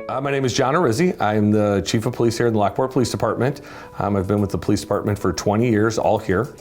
My name is John Arizzi. I'm the Chief of Police here in the Lockport Police Department. I've been with the police department for 20 years, all here.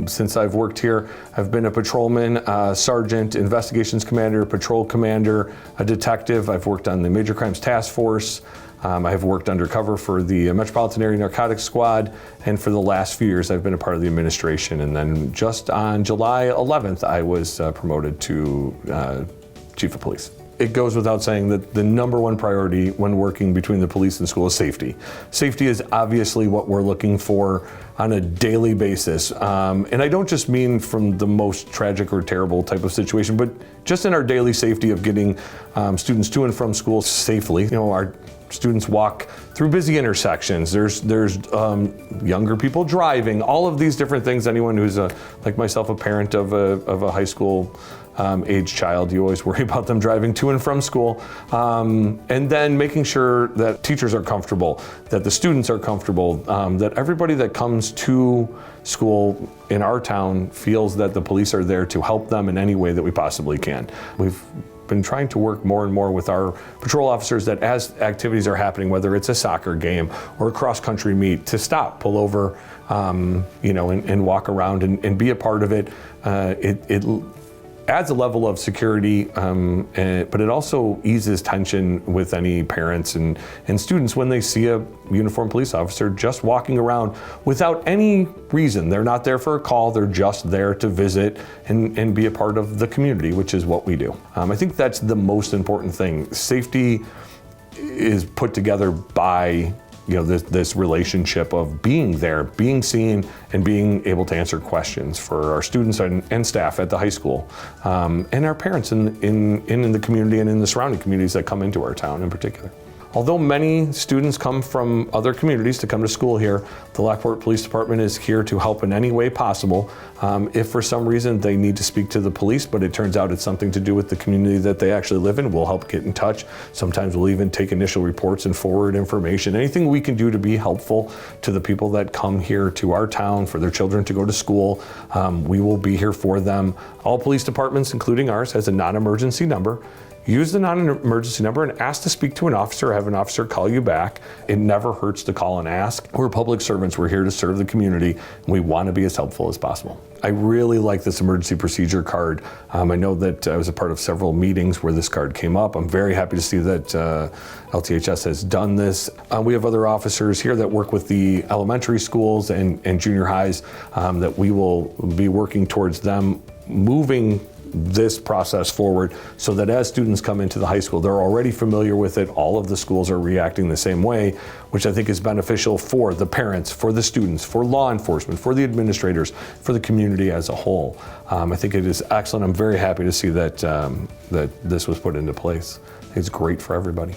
Since I've worked here, I've been a patrolman, sergeant, investigations commander, patrol commander, a detective. I've worked on the Major Crimes Task Force. I have worked undercover for the Metropolitan Area Narcotics Squad, and for the last few years I've been a part of the administration. And then just on July 11th, I was promoted to Chief of Police. It goes without saying that the number one priority when working between the police and school is safety. Safety is obviously what we're looking for on a daily basis. And I don't just mean from the most tragic or terrible type of situation, but just in our daily safety of getting students to and from school safely. You know, our students walk through busy intersections. There's younger people driving, all of these different things. Anyone who's like myself, a parent of a high school age child, you always worry about them driving to and from school. And then making sure that teachers are comfortable, that the students are comfortable, that everybody that comes to school in our town feels that the police are there to help them in any way that we possibly can. We've been trying to work more and more with our patrol officers that as activities are happening, whether it's a soccer game or a cross-country meet, to stop, pull over, you know, and walk around and be a part of it. It adds a level of security, but it also eases tension with any parents and students when they see a uniformed police officer just walking around without any reason. They're not there for a call, they're just there to visit and be a part of the community, which is what we do. I think that's the most important thing. Safety is put together by this relationship of being there, being seen, and being able to answer questions for our students and staff at the high school, and our parents in the community and in the surrounding communities that come into our town in particular. Although many students come from other communities to come to school here, the Lockport Police Department is here to help in any way possible. If for some reason they need to speak to the police, but it turns out it's something to do with the community that they actually live in, we'll help get in touch. Sometimes we'll even take initial reports and forward information. Anything we can do to be helpful to the people that come here to our town for their children to go to school, we will be here for them. All police departments, including ours, has a non-emergency number. Use the non-emergency number and ask to speak to an officer, have an officer call you back. It never hurts to call and ask. We're public servants, we're here to serve the community, and we want to be as helpful as possible. I really like this emergency procedure card. I know that I was a part of several meetings where this card came up. I'm very happy to see that LTHS has done this. We have other officers here that work with the elementary schools and junior highs that we will be working towards them moving this process forward so that as students come into the high school, they're already familiar with it. All of the schools are reacting the same way, which I think is beneficial for the parents, for the students, for law enforcement, for the administrators, for the community as a whole. I think it is excellent. I'm very happy to see that, that this was put into place. It's great for everybody.